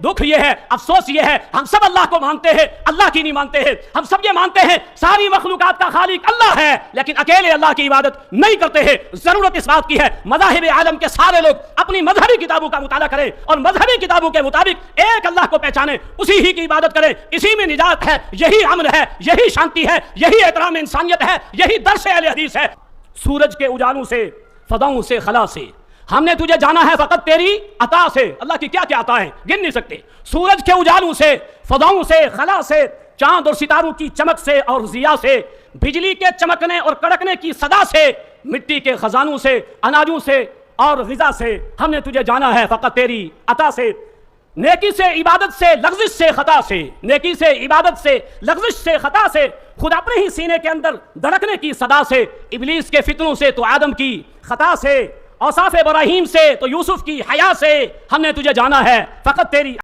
دکھ یہ ہے، افسوس یہ ہے، ہم سب اللہ کو مانتے ہیں، اللہ کی نہیں مانتے ہیں۔ ہم سب یہ مانتے ہیں ساری مخلوقات کا خالق اللہ ہے، لیکن اکیلے اللہ کی عبادت نہیں کرتے ہیں۔ ضرورت اس بات کی ہے مذاہب عالم کے سارے لوگ اپنی مذہبی کتابوں کا مطالعہ کریں اور مذہبی کتابوں کے مطابق ایک اللہ کو پہچانیں، اسی ہی کی عبادت کریں، اسی میں نجات ہے، یہی امن ہے، یہی شانتی ہے، یہی احترام انسانیت ہے، یہی درس اہل حدیث ہے۔ سورج کے اجالوں سے، فضاؤں سے، خلا سے، ہم نے تجھے جانا ہے فقط تیری عطا سے۔ اللہ کی کیا کیا عطا ہیں گن نہیں سکتے۔ سورج کے اجالوں سے، فضاؤں سے، خلا سے، چاند اور ستاروں کی چمک سے اور ضیاء سے، بجلی کے چمکنے اور کڑکنے کی صدا سے، مٹی کے خزانوں سے، اناجوں سے اور غذا سے، ہم نے تجھے جانا ہے فقط تیری عطا سے۔ نیکی سے، عبادت سے، لغزش سے، خطا سے، نیکی سے، عبادت سے، لغزش سے، خطا سے، خود اپنے ہی سینے کے اندر دھڑکنے کی صدا سے، ابلیس کے فتنوں سے تو آدم کی خطا سے، اوصاف ابراہیم سے تو یوسف کی حیا سے، ہم نے تجھے جانا ہے فقط تیری